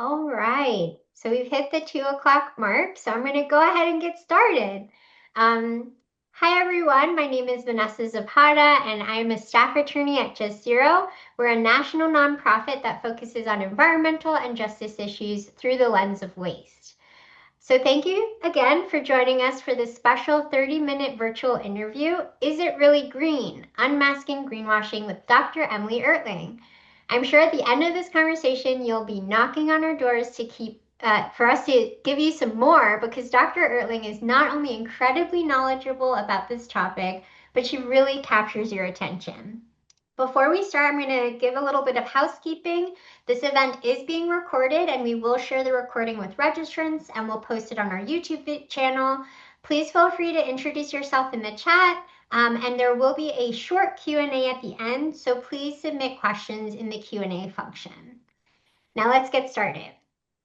All right, so we've hit the 2 o'clock mark, so I'm going to go ahead and get started. Um, Hi everyone, my name is Vanessa Zapata, and I'm a staff attorney at Just Zero. We're a national nonprofit that focuses on environmental and justice issues through the lens of waste. So thank you again for joining us for this special 30-minute virtual interview, Is It Really Green? Unmasking Greenwashing with Dr. Emily Oertling. I'm sure at the end of this conversation, you'll be knocking on our doors to keep for us to give you some more because Dr. Oertling is not only incredibly knowledgeable about this topic, but she really captures your attention. Before we start, I'm going to give a little bit of housekeeping. This event is being recorded and we will share the recording with registrants and we'll post it on our YouTube channel. Please feel free to introduce yourself in the chat and there will be a short Q&A at the end, so please submit questions in the Q&A function. Now let's get started.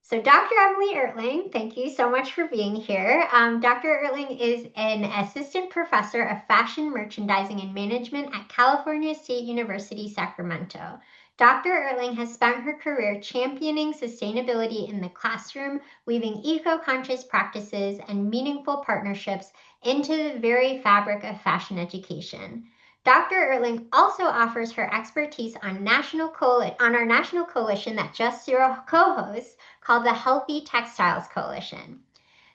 So Dr. Emily Oertling, thank you so much for being here. Dr. Oertling is an assistant professor of fashion merchandising and management at California State University, Sacramento. Dr. Oertling has spent her career championing sustainability in the classroom, weaving eco-conscious practices and meaningful partnerships into the very fabric of fashion education. Dr. Oertling also offers her expertise on our national coalition that Just Zero co-hosts called the Healthy Textiles Coalition.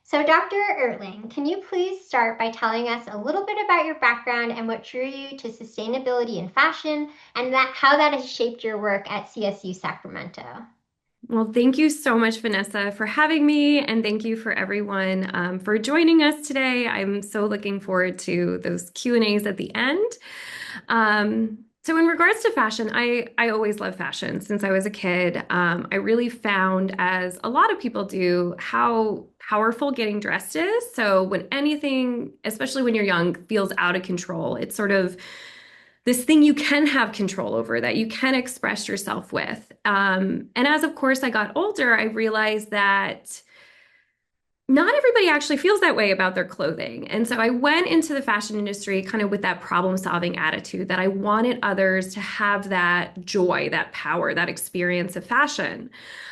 So Dr. Oertling, can you please start by telling us a little bit about your background and what drew you to sustainability in fashion and how that has shaped your work at CSU Sacramento? Well, thank you so much, Vanessa, for having me, and thank you for everyone for joining us today. I'm so looking forward to those Q&As at the end. So in regards to fashion, I always loved fashion since I was a kid. I really found, as a lot of people do, how powerful getting dressed is. So when anything, especially when you're young, feels out of control, it's sort of this thing you can have control over that you can express yourself with. And as, of course, I got older, I realized that not everybody actually feels that way about their clothing. And so I went into the fashion industry kind of with that problem solving attitude that I wanted others to have that joy, that power, that experience of fashion.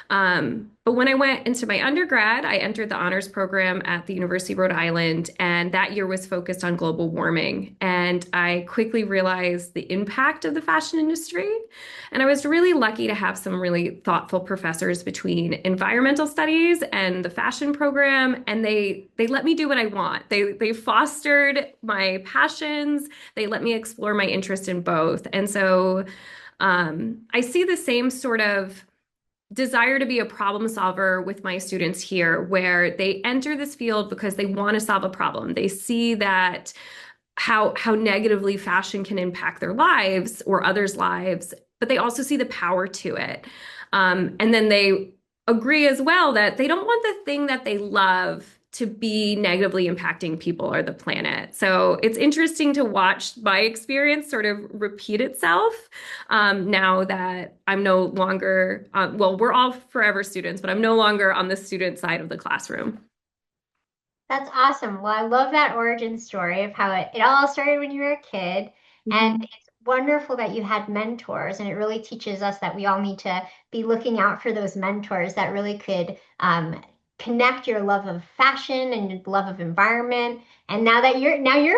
But when I went into my undergrad, I entered the honors program at the University of Rhode Island, and that year was focused on global warming. And I quickly realized the impact of the fashion industry. And I was really lucky to have some really thoughtful professors between environmental studies and the fashion program, and they let me do what I want. They fostered my passions. They let me explore my interest in both. And so I see the same sort of desire to be a problem solver with my students here, where they enter this field because they want to solve a problem. They see that how negatively fashion can impact their lives or others' lives, but they also see the power to it. And then they agree as well that they don't want the thing that they love to be negatively impacting people or the planet. So it's interesting to watch my experience sort of repeat itself now that I'm no longer, well, we're all forever students, but I'm no longer on the student side of the classroom. That's awesome. Well, I love that origin story of how it all started when you were a kid. And Mhm. it's wonderful that you had mentors. And it really teaches us that we all need to be looking out for those mentors that really could connect your love of fashion and your love of environment. And now you're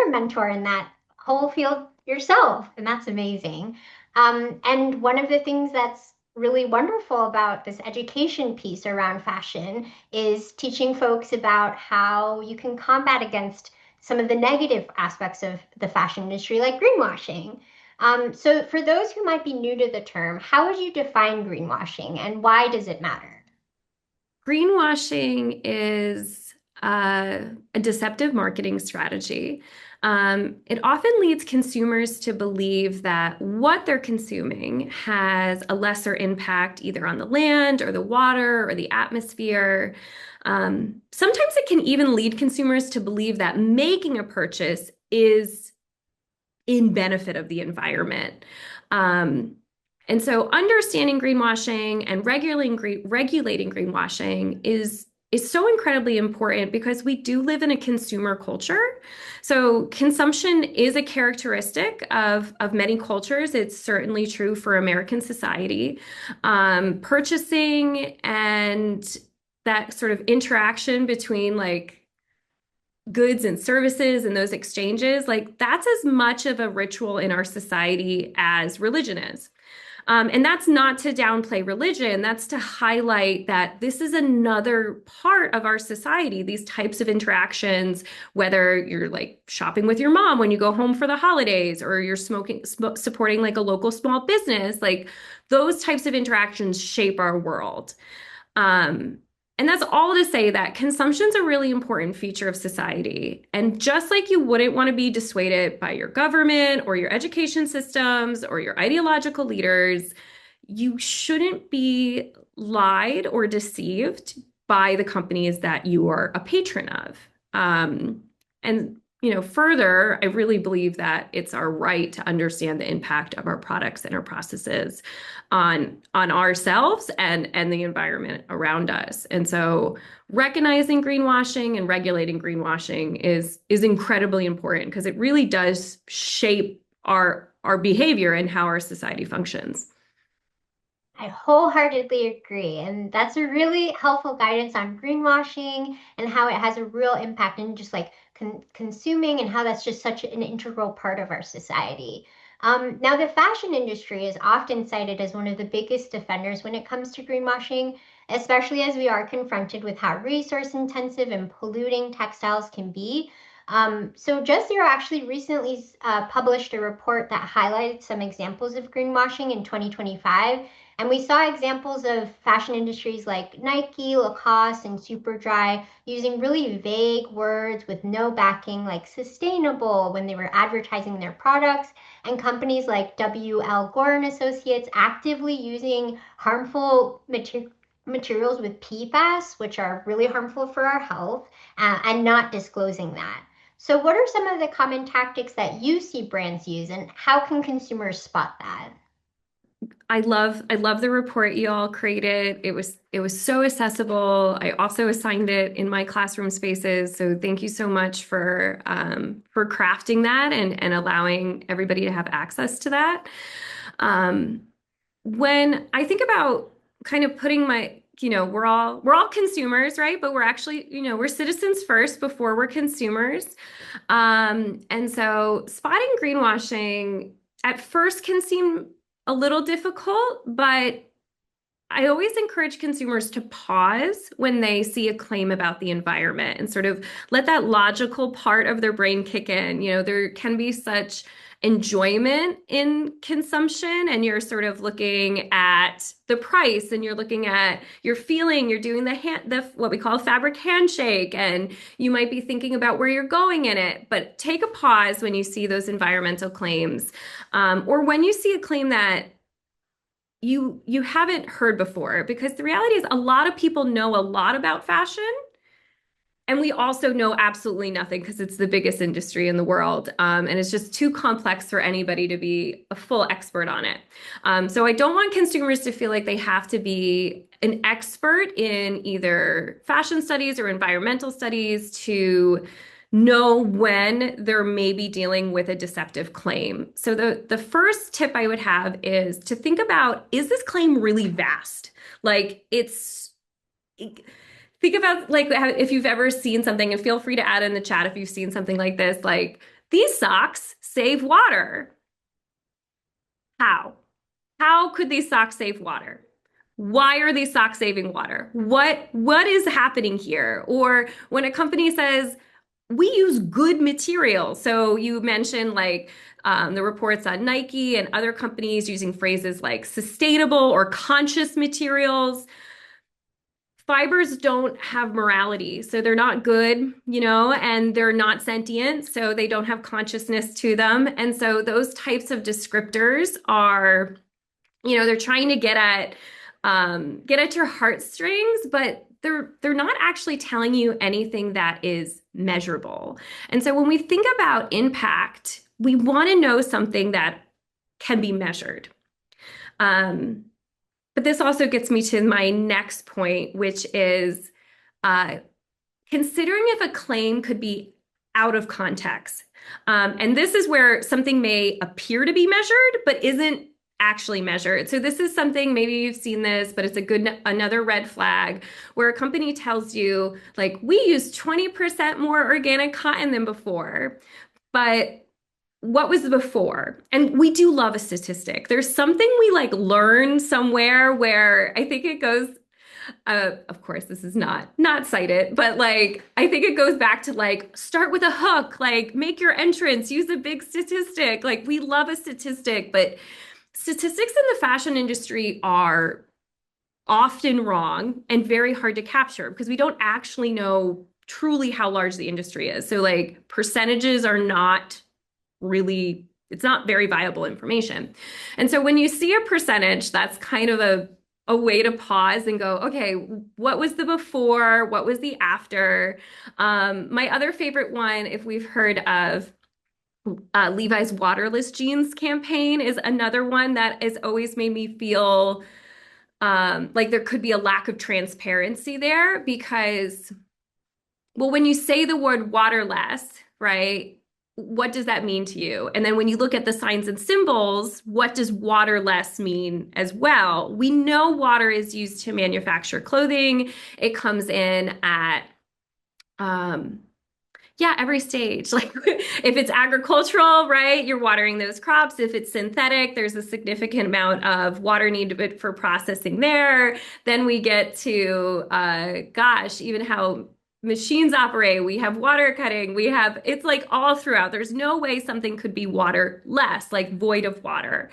a mentor in that whole field yourself. And that's amazing. And one of the things that's really wonderful about this education piece around fashion is teaching folks about how you can combat against some of the negative aspects of the fashion industry, like greenwashing. So, for those who might be new to the term, how would you define greenwashing and why does it matter? Greenwashing is a deceptive marketing strategy. It often leads consumers to believe that what they're consuming has a lesser impact either on the land or the water or the atmosphere. Sometimes it can even lead consumers to believe that making a purchase is in benefit of the environment. Um, and so understanding greenwashing and regulating greenwashing is is so incredibly important because we do live in a consumer culture. So consumption is a characteristic of many cultures. It's certainly true for American society. Purchasing and that sort of interaction between like goods and services and those exchanges, like that's as much of a ritual in our society as religion is. And that's not to downplay religion, that's to highlight that this is another part of our society, these types of interactions, whether you're like shopping with your mom when you go home for the holidays, or you're supporting like a local small business, like those types of interactions shape our world. Um, and that's all to say that consumption's a really important feature of society. And just like you wouldn't want to be dissuaded by your government or your education systems or your ideological leaders, you shouldn't be lied or deceived by the companies that you are a patron of. And further, I really believe that it's our right to understand the impact of our products and our processes on ourselves and the environment around us. And so recognizing greenwashing and regulating greenwashing is incredibly important because it really does shape our behavior and how our society functions. I wholeheartedly agree. And that's a really helpful guidance on greenwashing and how it has a real impact in just like consuming and how that's just such an integral part of our society. Now, the fashion industry is often cited as one of the biggest defenders when it comes to greenwashing, especially as we are confronted with how resource intensive and polluting textiles can be. So Just Zero actually recently published a report that highlighted some examples of greenwashing in 2025. And we saw examples of fashion industries like Nike, Lacoste, and Superdry using really vague words with no backing, like sustainable, when they were advertising their products, and companies like W.L. Gore and Associates actively using harmful materials with PFAS, which are really harmful for our health, and not disclosing that. So, what are some of the common tactics that you see brands use, and how can consumers spot that? I love the report you all created. It was so accessible. I also assigned it in my classroom spaces. So thank you so much for crafting that and allowing everybody to have access to that. Um, when I think about kind of putting we're all consumers, right? But we're actually, we're citizens first before we're consumers. And so spotting greenwashing at first can seem a little difficult, but I always encourage consumers to pause when they see a claim about the environment and sort of let that logical part of their brain kick in. There can be such enjoyment in consumption, and you're sort of looking at the price and you're looking at your feeling, you're doing the what we call a fabric handshake, and you might be thinking about where you're going in it. But take a pause when you see those environmental claims, or when you see a claim that you haven't heard before, because the reality is a lot of people know a lot about fashion, and we also know absolutely nothing because it's the biggest industry in the world, and it's just too complex for anybody to be a full expert on it. So I don't want consumers to feel like they have to be an expert in either fashion studies or environmental studies to know when they're maybe dealing with a deceptive claim. So the first tip I would have is to think about, is this claim really vast? Like think about like if you've ever seen something, and feel free to add in the chat if you've seen something like this, like these socks save water. How? How could these socks save water? Why are these socks saving water? What is happening here? Or when a company says, we use good materials. So you mentioned like the reports on Nike and other companies using phrases like sustainable or conscious materials. Fibers don't have morality, so they're not good, and they're not sentient, so they don't have consciousness to them. And so those types of descriptors are, they're trying to get at your heartstrings, but they're not actually telling you anything that is measurable. And so when we think about impact, we want to know something that can be measured. But this also gets me to my next point, which is Uh, Considering if a claim could be out of context. And this is where something may appear to be measured, but isn't actually measured. So this is something, maybe you've seen this, but it's another red flag where a company tells you, like, we use 20% more organic cotton than before, but what was the before? And we do love a statistic. There's something we like learn somewhere where I think it goes, of course, this is not cited, but like I think it goes back to like start with a hook, like make your entrance, use a big statistic. Like we love a statistic, but statistics in the fashion industry are often wrong and very hard to capture because we don't actually know truly how large the industry is. So like percentages are not really, it's not very viable information. And so when you see a percentage, that's kind of a way to pause and go, okay, what was the before? What was the after? My other favorite one, if we've heard of Levi's waterless jeans campaign, is another one that has always made me feel like there could be a lack of transparency there because, well, when you say the word waterless, right? What does that mean to you? And then when you look at the signs and symbols, what does waterless mean as well? We know water is used to manufacture clothing. It comes in at um, yeah, every stage. Like if it's agricultural, right, you're watering those crops. If it's synthetic, there's a significant amount of water needed for processing there. Then we get to, gosh, even how machines operate. We have water cutting. We have, it's like all throughout. There's no way something could be water less, like void of water.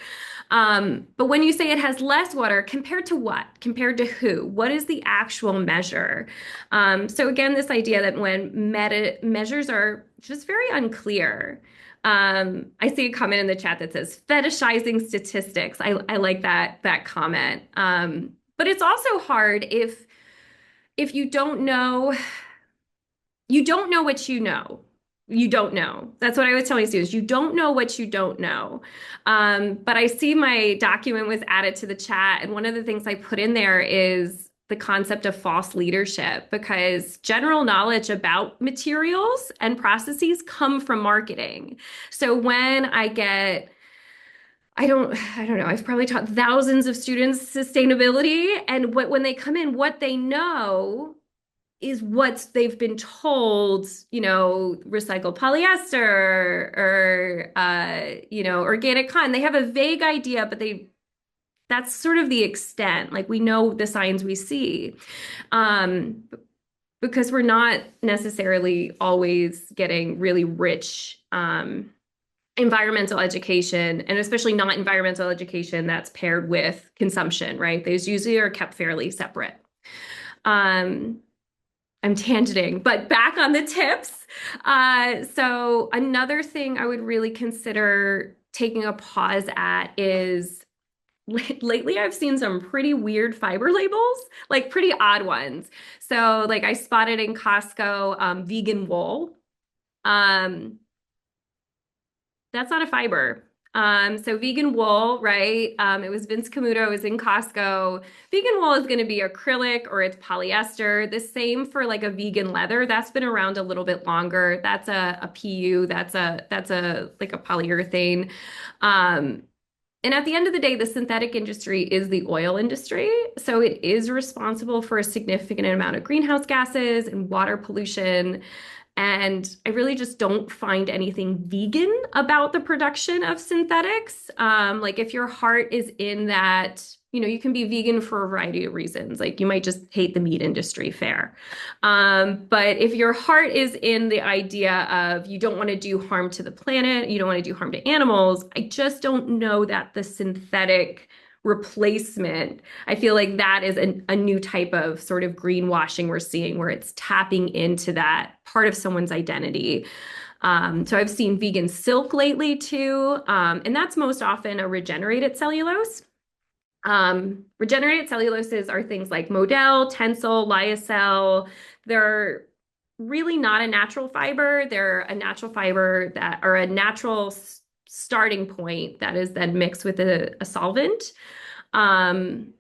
But when you say it has less water, compared to what? Compared to who? What is the actual measure? So again, this idea that when measures are just very unclear. I see a comment in the chat that says fetishizing statistics. I like that comment. But it's also hard if you don't know what you know. You don't know. That's what I was telling students. You don't know what you don't know. But I see my document was added to the chat, and one of the things I put in there is the concept of false leadership because general knowledge about materials and processes come from marketing. So when I don't know. I've probably taught thousands of students sustainability, and when they come in, what they know is what they've been told, recycled polyester or, organic cotton. They have a vague idea, but that's sort of the extent. Like we know the signs we see. Um, because we're not necessarily always getting really rich, environmental education, and especially not environmental education that's paired with consumption, right? Those usually are kept fairly separate. Um, I'm tangenting, but back on the tips. So another thing I would really consider taking a pause at is lately I've seen some pretty weird fiber labels, like pretty odd ones. So like I spotted in Costco, vegan wool. Um, that's not a fiber. So vegan wool, right? It was Vince Camuto, it was in Costco. Vegan wool is going to be acrylic or it's polyester. The same for like a vegan leather. That's been around a little bit longer. That's a PU. That's a like a polyurethane. Um, and at the end of the day, the synthetic industry is the oil industry. So it is responsible for a significant amount of greenhouse gases and water pollution. And I really just don't find anything vegan about the production of synthetics. Like if your heart is in that, you can be vegan for a variety of reasons. Like you might just hate the meat industry, fair. But if your heart is in the idea of you don't want to do harm to the planet, you don't want to do harm to animals, I just don't know that the synthetic replacement. I feel like that is a new type of sort of greenwashing we're seeing where it's tapping into that part of someone's identity. So I've seen vegan silk lately too, and that's most often a regenerated cellulose. Regenerated celluloses are things like modal, tencel, lyocell. They're really not a natural fiber. They're a natural fiber that are a natural starting point that is then mixed with a solvent. Um,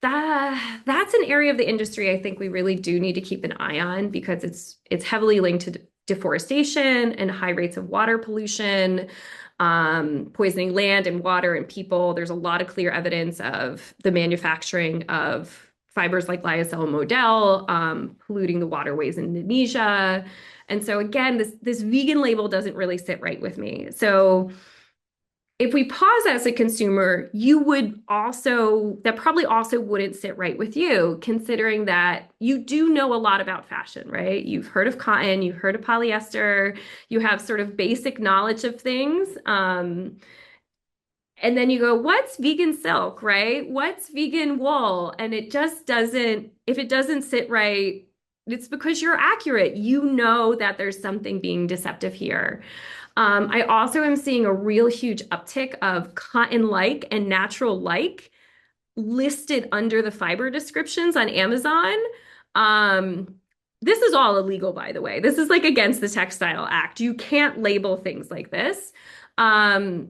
that's an area of the industry I think we really do need to keep an eye on because it's heavily linked to deforestation and high rates of water pollution, poisoning land and water and people. There's a lot of clear evidence of the manufacturing of fibers like lyocell and modal, polluting the waterways in Indonesia. And so again, this vegan label doesn't really sit right with me. So if we pause as a consumer, you would also, that probably also wouldn't sit right with you, considering that you do know a lot about fashion, right? You've heard of cotton, you've heard of polyester, you have sort of basic knowledge of things. And then you go, what's vegan silk, right? What's vegan wool? And it just doesn't, if it doesn't sit right, it's because you're accurate. You know that there's something being deceptive here. I also am seeing a real huge uptick of cotton-like and natural-like listed under the fiber descriptions on Amazon. Um, this is all illegal, by the way. This is like against the Textile Act. You can't label things like this. Um,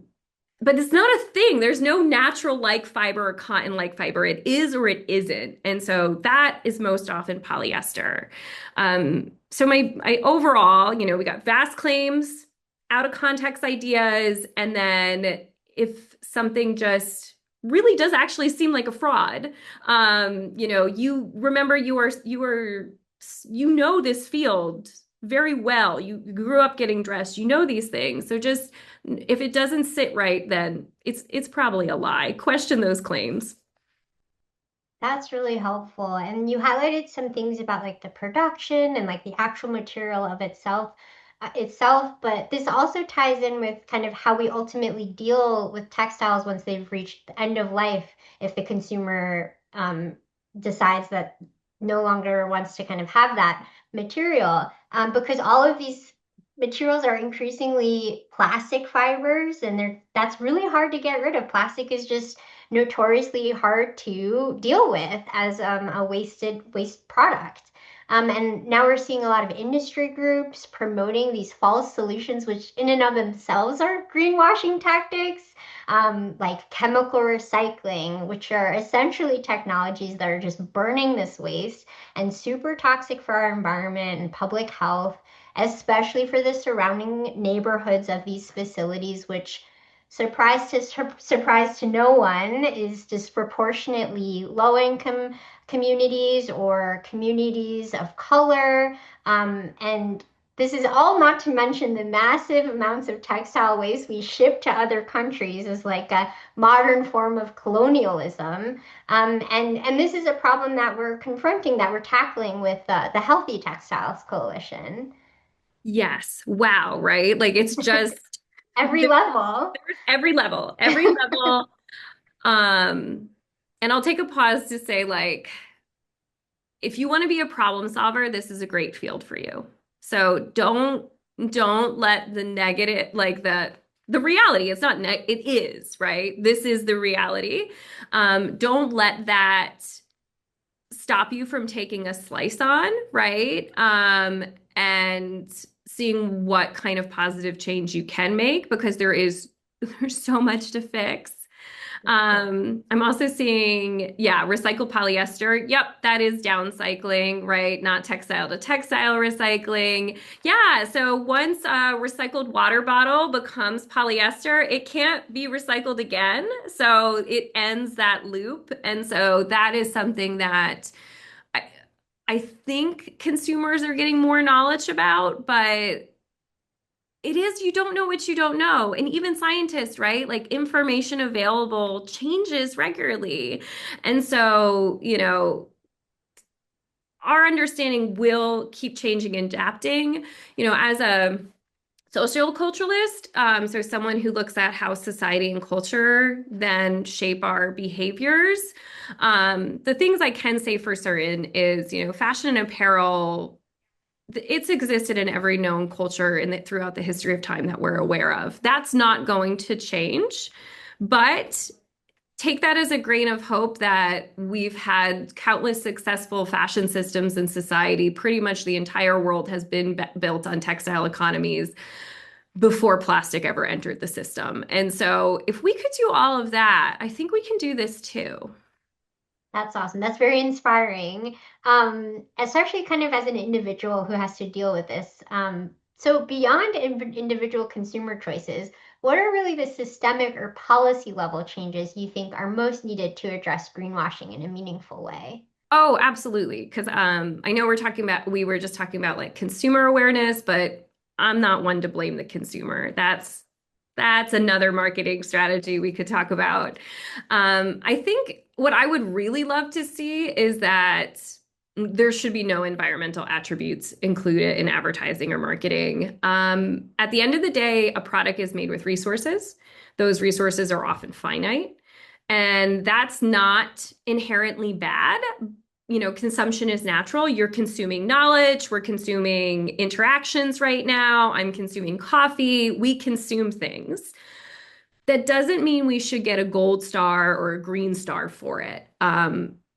but it's not a thing. There's no natural like fiber or cotton like fiber. It is or it isn't. And so that is most often polyester. So my overall, we got vast claims, out of context ideas, and then if something just really does actually seem like a fraud, you remember you know this field very well. You grew up getting dressed, you know these things. So just if it doesn't sit right, then it's probably a lie. Question those claims. That's really helpful. And you highlighted some things about like the production and like the actual material of itself, but this also ties in with kind of how we ultimately deal with textiles once they've reached the end of life if the consumer decides that no longer wants to kind of have that material. Because all of these materials are increasingly plastic fibers, and that's really hard to get rid of. Plastic is just notoriously hard to deal with as a waste product. And now we're seeing a lot of industry groups promoting these false solutions, which in and of themselves are greenwashing tactics, like chemical recycling, which are essentially technologies that are just burning this waste and super toxic for our environment and public health, especially for the surrounding neighborhoods of these facilities, which surprise to no one is disproportionately low income communities or communities of color. And this is all not to mention the massive amounts of textile waste we ship to other countries as like a modern form of colonialism. And this is a problem that we're confronting, that we're tackling with the Healthy Textiles Coalition. Yes. Wow, right? Like it's just Every level. there's every level, every level. Um, and I'll take a pause to say, like, if you want to be a problem solver, this is a great field for you. So don't let the negative, like the reality, it's not it is, right? This is the reality. Don't let that stop you from taking a slice on, right? And seeing what kind of positive change you can make because there's so much to fix. I'm also seeing, yeah, recycled polyester. Yep, that is downcycling, right? Not textile to textile recycling. Yeah, so once a recycled water bottle becomes polyester, it can't be recycled again. So it ends that loop. And so that is something that I, I think consumers are getting more knowledge about, but it is, you don't know what you don't know. And even scientists, right? Like information available changes regularly. And so, our understanding will keep changing and adapting. As a social culturalist, so someone who looks at how society and culture then shape our behaviors. The things I can say for certain is, fashion and apparel, it's existed in every known culture throughout the history of time that we're aware of. That's not going to change, but take that as a grain of hope that we've had countless successful fashion systems in society. Pretty much the entire world has been built on textile economies before plastic ever entered the system. And so if we could do all of that, I think we can do this too. That's awesome. That's very inspiring, especially kind of as an individual who has to deal with this. So beyond individual consumer choices, what are really the systemic or policy level changes you think are most needed to address greenwashing in a meaningful way? Oh, absolutely. Because I know we were just talking about like consumer awareness, but I'm not one to blame the consumer. That's another marketing strategy we could talk about. I think what I would really love to see is that there should be no environmental attributes included in advertising or marketing. At the end of the day, a product is made with resources. Those resources are often finite. And that's not inherently bad. You know, consumption is natural. You're consuming knowledge. We're consuming interactions right now. I'm consuming coffee. We consume things. That doesn't mean we should get a gold star or a green star for it.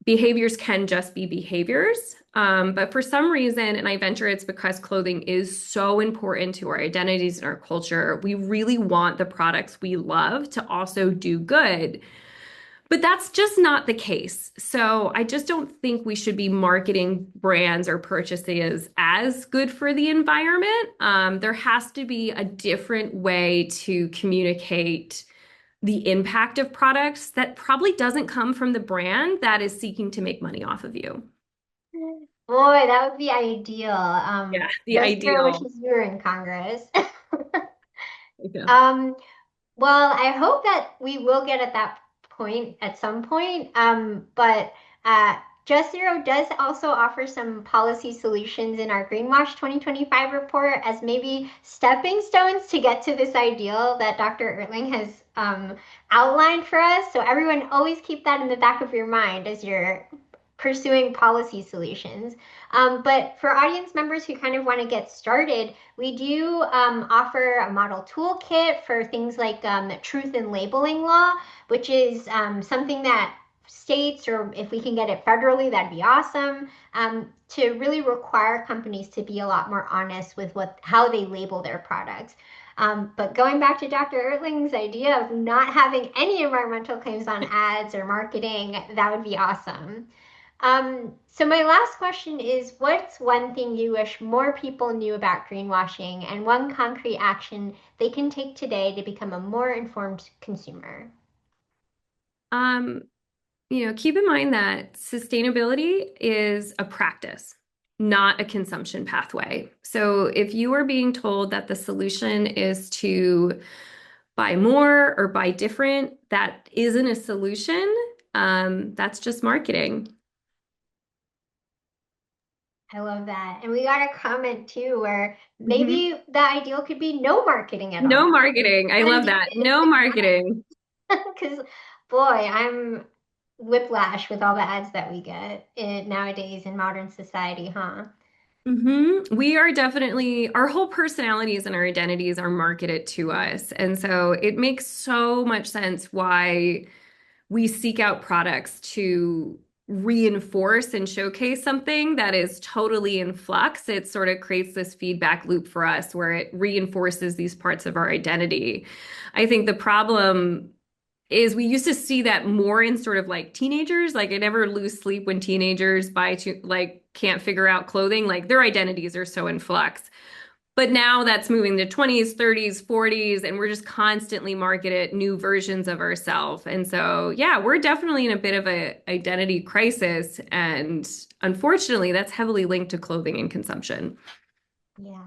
Behaviors can just be behaviors. But for some reason, and I venture it's because clothing is so important to our identities and our culture, we really want the products we love to also do good. But that's just not the case. So I just don't think we should be marketing brands or purchases as good for the environment. There has to be a different way to communicate the impact of products that probably doesn't come from the brand that is seeking to make money off of you. Boy, that would be ideal. Yeah, the Just zero ideal. wishes you were in Congress. Yeah. Um, Well, I hope that we will get at that point at some point. But Just Zero does also offer some policy solutions in our Greenwash 2025 report as maybe stepping stones to get to this ideal that Dr. Oertling has outlined for us. So everyone always keep that in the back of your mind as you're pursuing policy solutions. But for audience members who kind of want to get started, we do offer a model toolkit for things like truth in labeling law, which is something that states, or if we can get it federally, that'd be awesome, to really require companies to be a lot more honest with how they label their products. But going back to Dr. Erling's idea of not having any environmental claims on ads or marketing, that would be awesome. So my last question is, what's one thing you wish more people knew about greenwashing and one concrete action they can take today to become a more informed consumer? Um, Keep in mind that sustainability is a practice, not a consumption pathway. So if you are being told that the solution is to buy more or buy different, that isn't a solution. That's just marketing. I love that. And we got a comment too where Mhm. maybe the ideal could be no marketing at No all. marketing. I Gonna love do that. this No marketing. because boy, I'm whiplash with all the ads that we get nowadays in modern society, huh? We are definitely, our whole personalities and our identities are marketed to us. And so it makes so much sense why we seek out products to reinforce and showcase something that is totally in flux. It sort of creates this feedback loop for us where it reinforces these parts of our identity. I think the problem is we used to see that more in sort of like teenagers. Like I never lose sleep when teenagers like can't figure out clothing. Like their identities are so in flux. But now that's moving to 20s, 30s, 40s, and we're just constantly marketed new versions of ourselves. And so, yeah, we're definitely in a bit of a identity crisis. And unfortunately, that's heavily linked to clothing and consumption. Yeah.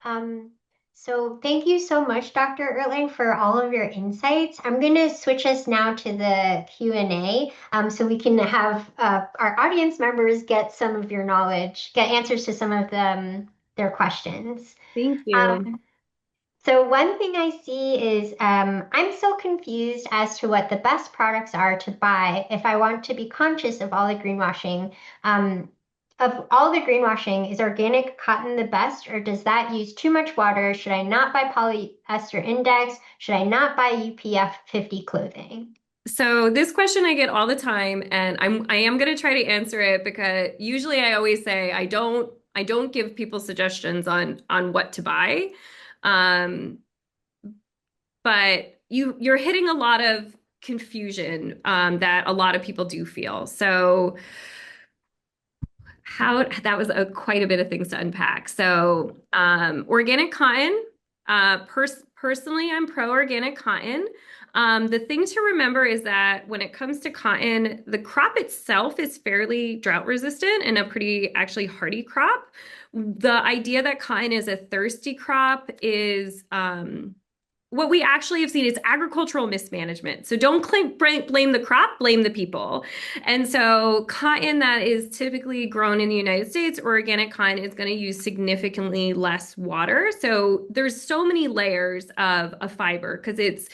Um, so thank you so much, Dr. Erling, for all of your insights. I'm going to switch us now to the Q&A, so we can have our audience members get some of your knowledge, get answers to some of their questions. Thank you. Um, so one thing I see is I'm still confused as to what the best products are to buy if I want to be conscious of all the greenwashing. Um, of all the greenwashing, is organic cotton the best, or does that use too much water? Should I not buy polyester index? Should I not buy UPF 50 clothing? So this question I get all the time, and I am going to try to answer it because usually I always say I don't give people suggestions on what to buy. Um, but you're hitting a lot of confusion that a lot of people do feel. So how that was quite a bit of things to unpack. So organic cotton, personally, I'm pro organic cotton. The thing to remember is that when it comes to cotton, the crop itself is fairly drought resistant and a pretty actually hardy crop. The idea that cotton is a thirsty crop is what we actually have seen is agricultural mismanagement. So don't blame the crop, blame the people. And so cotton that is typically grown in the United States, or organic cotton, is going to use significantly less water. So there's so many layers of a fiber because it's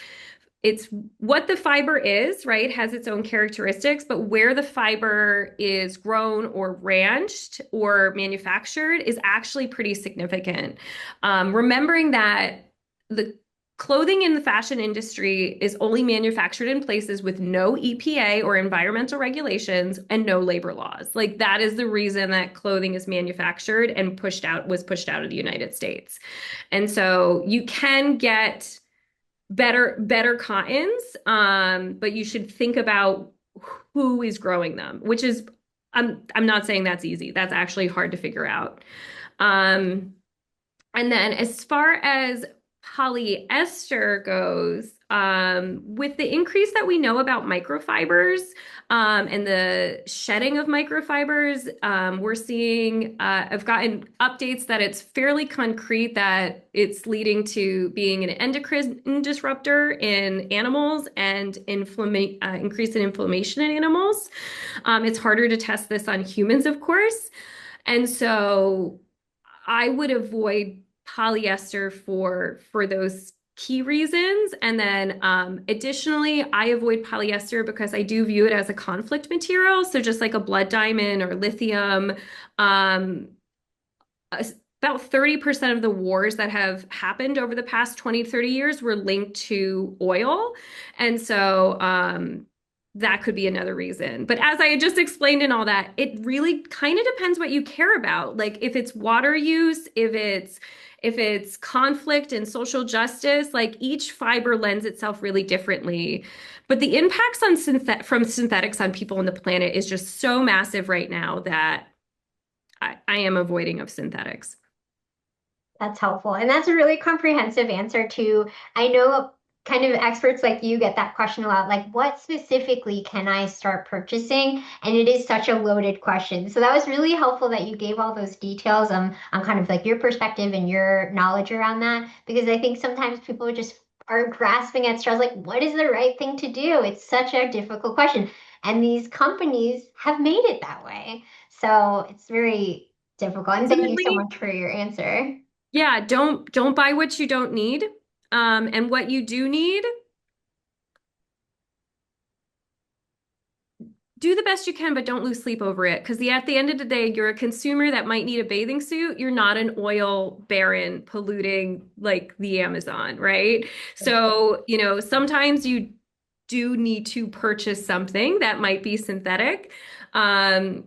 what the fiber is, right? Has its own characteristics, but where the fiber is grown or ranched or manufactured is actually pretty significant. Remembering that the clothing in the fashion industry is only manufactured in places with no EPA or environmental regulations and no labor laws. Like that is the reason that clothing is manufactured and was pushed out of the United States. And so you can get better cottons, but you should think about who is growing them, which is I'm not saying that's easy. That's actually hard to figure out. Um, and then as far as polyester goes, with the increase that we know about microfibers and the shedding of microfibers, we're seeing, I've gotten updates that it's fairly concrete that it's leading to being an endocrine disruptor in animals and increase in inflammation in animals. It's harder to test this on humans, of course. And so I would avoid polyester for those key reasons. And then additionally, I avoid polyester because I do view it as a conflict material. So just like a blood diamond or lithium, um, about 30% of the wars that have happened over the past 20 to 30 years were linked to oil. And so that could be another reason. But as I had just explained in all that, it really kind of depends what you care about. Like if it's water use, if it's conflict and social justice, like each fiber lends itself really differently. But the impacts on from synthetics on people on the planet is just so massive right now that I am avoiding of synthetics. That's helpful. And that's a really comprehensive answer to, I know kind of experts like you get that question a lot, like what specifically can I start purchasing? And it is such a loaded question. So that was really helpful that you gave all those details on kind of like your perspective and your knowledge around that, because I think sometimes people just are grasping at straws, like what is the right thing to do? It's such a difficult question. And these companies have made it that way. So it's very difficult. And thank you so Ultimately, much for your answer. yeah, don't buy what you don't need. And what you do need, do the best you can, but don't lose sleep over it. Because at the end of the day, you're a consumer that might need a bathing suit. You're not an oil baron polluting like the Amazon, right? So, sometimes you do need to purchase something that might be synthetic. Um,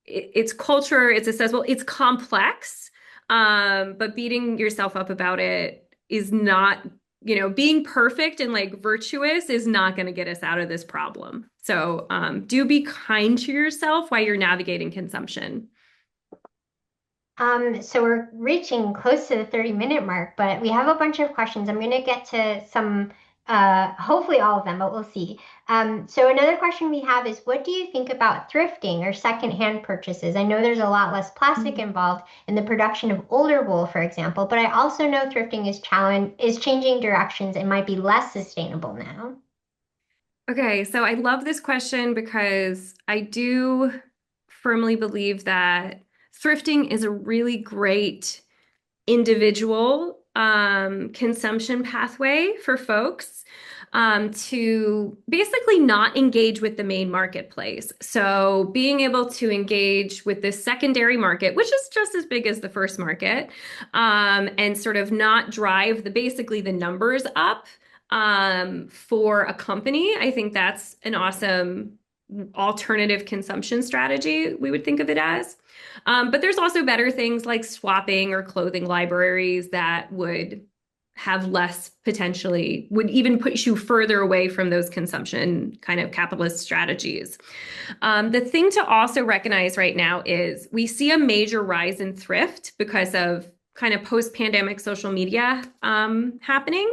it's culture, it's accessible, it's complex, but beating yourself up about it is not, being perfect and like virtuous is not going to get us out of this problem. So do be kind to yourself while you're navigating consumption. So we're reaching close to the 30-minute mark, but we have a bunch of questions. I'm going to get to some, hopefully all of them, but we'll see. So another question we have is, what do you think about thrifting or secondhand purchases? I know there's a lot less plastic involved in the production of older wool, for example, but I also know thrifting is changing directions and might be less sustainable now. Okay, so I love this question because I do firmly believe that thrifting is a really great individual consumption pathway for folks to basically not engage with the main marketplace. So being able to engage with this secondary market, which is just as big as the first market, and sort of not drive basically the numbers up for a company, I think that's an awesome alternative consumption strategy, we would think of it as. But there's also better things like swapping or clothing libraries that would have less potentially, would even push you further away from those consumption kind of capitalist strategies. The thing to also recognize right now is we see a major rise in thrift because of kind of post-pandemic social media happening.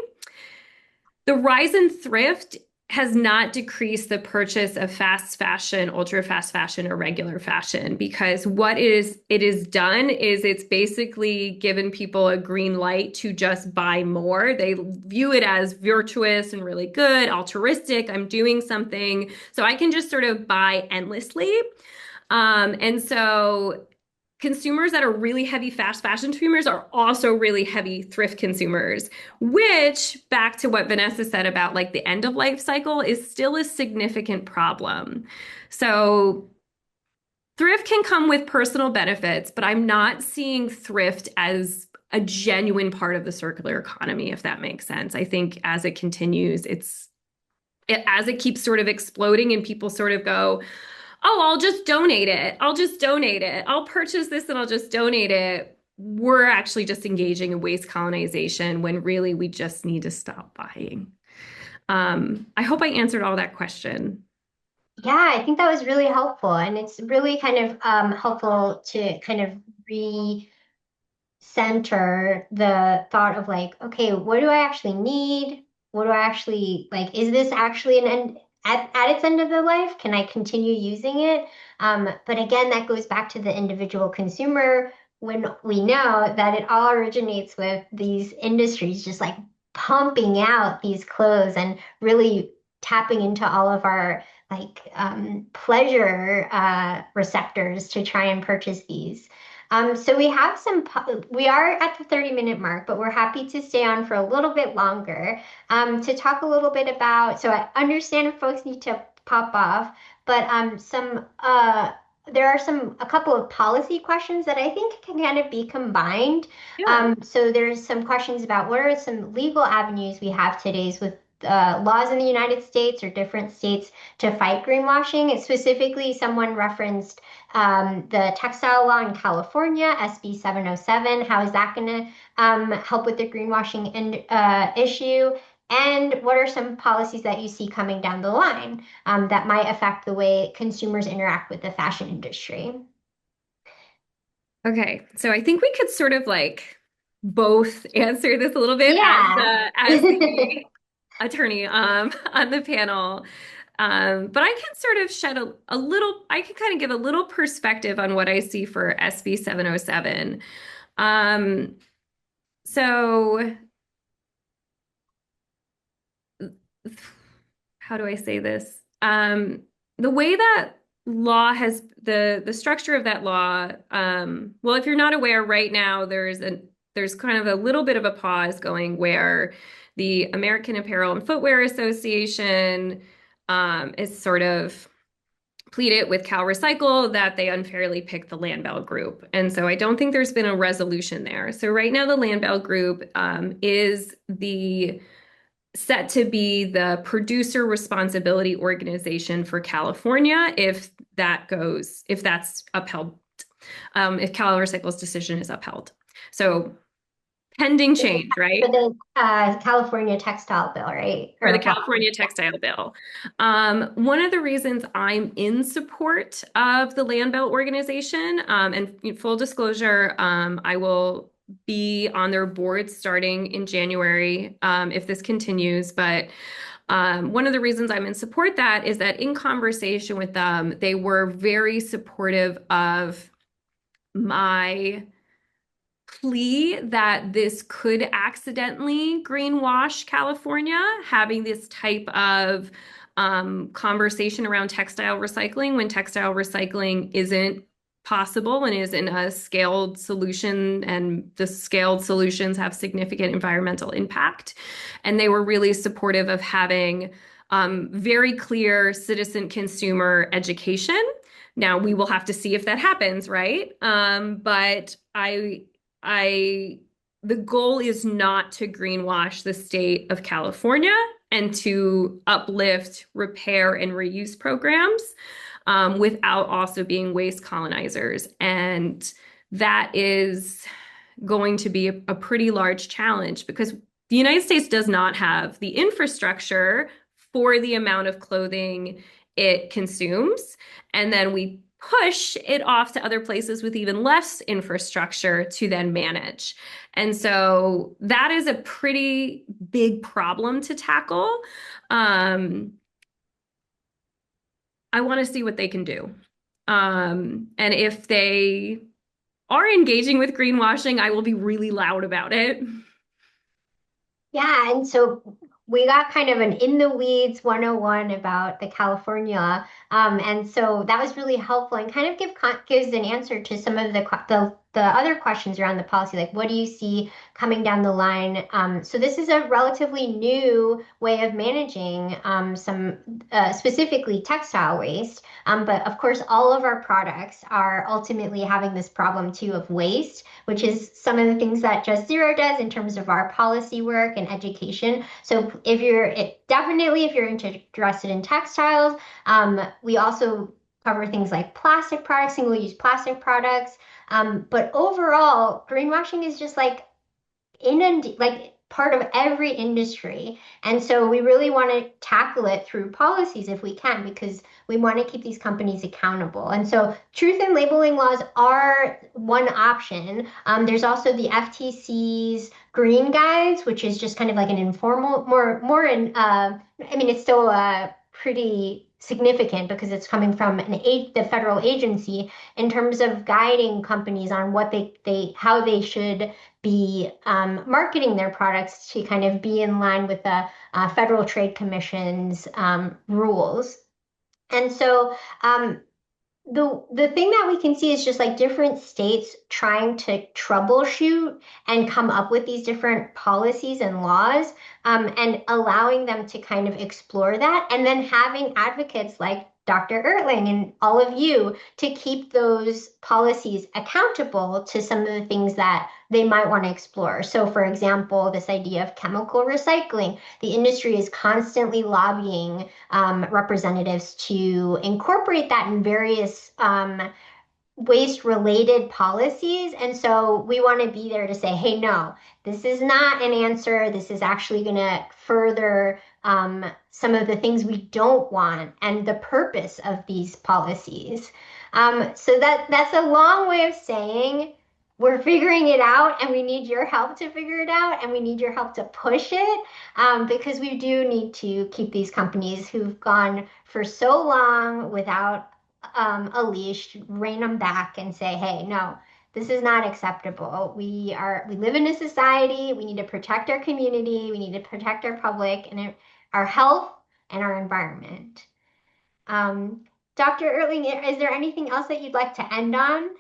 The rise in thrift has not decreased the purchase of fast fashion, ultra fast fashion, or regular fashion because what it is done is it's basically given people a green light to just buy more. They view it as virtuous and really good, altruistic. I'm doing something, so I can just sort of buy endlessly. And so consumers that are really heavy fast fashion consumers are also really heavy thrift consumers, which back to what Vanessa said about like the end of life cycle is still a significant problem. So thrift can come with personal benefits, but I'm not seeing thrift as a genuine part of the circular economy, if that makes sense. I think as it continues, as it keeps sort of exploding and people sort of go, oh, I'll just donate it. I'll just donate it. I'll purchase this and I'll just donate it. We're actually just engaging in waste colonization when really we just need to stop buying. I hope I answered all that question. Yeah, I think that was really helpful. And it's really kind of helpful to kind of center the thought of like, okay, what do I actually need? What do I actually like? Is this actually an end at its end of the life? Can I continue using it? But again, that goes back to the individual consumer when we know that it all originates with these industries just like pumping out these clothes and really tapping into all of our like pleasure receptors to try and purchase these. So we have we are at the 30-minute mark, but we're happy to stay on for a little bit longer to talk a little bit about. So I understand if folks need to pop off, but there are a couple of policy questions that I think can kind of be combined. Yeah. So there's some questions about what are some legal avenues we have today with laws in the United States or different states to fight greenwashing. It's specifically, someone referenced the textile law in California, SB 707. How is that going to help with the issue? And what are some policies that you see coming down the line that might affect the way consumers interact with the fashion industry? Okay. So I think we could sort of like both answer this a little bit Yeah. as the attorney on the panel. But I can sort of shed a little, I can kind of give a little perspective on what I see for SB 707. Um, so how do I say this? The way that law has the structure of that law, well, if you're not aware right now, there's kind of a little bit of a pause going where the American Apparel and Footwear Association is sort of pleaded with Cal Recycle that they unfairly picked the Landbell Group. And so I don't think there's been a resolution there. So right now the Landbell Group is the set to be the producer responsibility organization for California if that's upheld, if Cal Recycle's decision is upheld. So pending change, For right? the California textile bill, right? For the Or law. California textile bill. One of the reasons I'm in support of the Land Belt organization, and full disclosure, I will be on their board starting in January if this continues. But one of the reasons I'm in support that is that in conversation with them, they were very supportive of my plea that this could accidentally greenwash California, having this type of conversation around textile recycling when textile recycling isn't possible and isn't a scaled solution, and the scaled solutions have significant environmental impact. And they were really supportive of having very clear citizen consumer education. Now we will have to see if that happens, right? But I the goal is not to greenwash the state of California and to uplift repair and reuse programs without also being waste colonizers. And that is going to be a pretty large challenge because the United States does not have the infrastructure for the amount of clothing it consumes. And then we push it off to other places with even less infrastructure to then manage. And so that is a pretty big problem to tackle. Um, I want to see what they can do. And if they are engaging with greenwashing, I will be really loud about it. Yeah, and so we got kind of an in the weeds 101 about the California. And so that was really helpful and kind of gives an answer to some of the other questions around the policy, like what do you see coming down the line? So this is a relatively new way of managing some specifically textile waste. But of course, all of our products are ultimately having this problem too of waste, which is some of the things that Just Zero does in terms of our policy work and education. So definitely if you're interested in textiles, we also cover things like plastic products, single-use plastic products. But overall, greenwashing is just like part of every industry. And so we really want to tackle it through policies if we can, because we want to keep these companies accountable. And so truth in labeling laws are one option. There's also the FTC's green guides, which is just kind of like an informal, more in, I mean, it's still pretty significant because it's coming from the federal agency in terms of guiding companies on what how they should be marketing their products to kind of be in line with the Federal Trade Commission's rules. And so the thing that we can see is just like different states trying to troubleshoot and come up with these different policies and laws, and allowing them to kind of explore that, and then having advocates like Dr. Oertling and all of you to keep those policies accountable to some of the things that they might want to explore. So, for example, this idea of chemical recycling, the industry is constantly lobbying representatives to incorporate that in various waste related policies. And so we want to be there to say, hey, no, this is not an answer. This is actually going to further some of the things we don't want and the purpose of these policies. So that's a long way of saying we're figuring it out and we need your help to figure it out and we need your help to push it, because we do need to keep these companies who've gone for so long without a leash, rein them back and say, hey, no, this is not acceptable. We live in a society. We need to protect our community. We need to protect our public and our health and our environment. Um, Dr. Erling, is there anything else that you'd like to end on?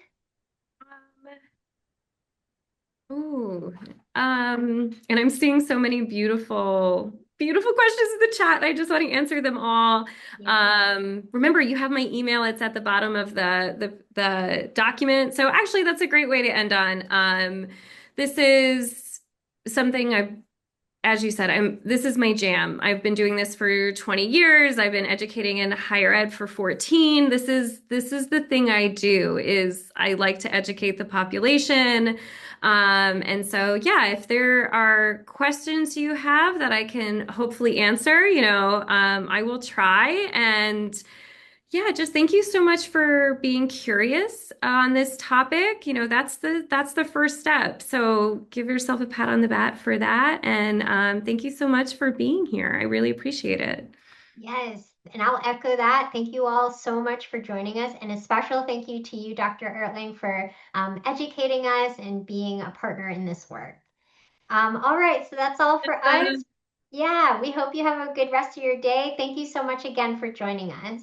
Ooh, and I'm seeing so many beautiful, beautiful questions in the chat. I just want to answer them all. Yeah. Remember, you have my email. It's at the bottom of the document. So actually, that's a great way to end on. This is something I've as you said, this is my jam. I've been doing this for 20 years. I've been educating in higher ed for 14. This is the thing I do is I like to educate the population. And so yeah, if there are questions you have that I can hopefully answer, I will try. And yeah, just thank you so much for being curious on this topic. That's the first step. So give yourself a pat on the back for that. And thank you so much for being here. I really appreciate it. Yes, and I'll echo that. Thank you all so much for joining us, and a special thank you to you, Dr. Ertling, for educating us and being a partner in this work. All right, so that's all for us. Yeah, we hope you have a good rest of your day. Thank you so much again for joining us.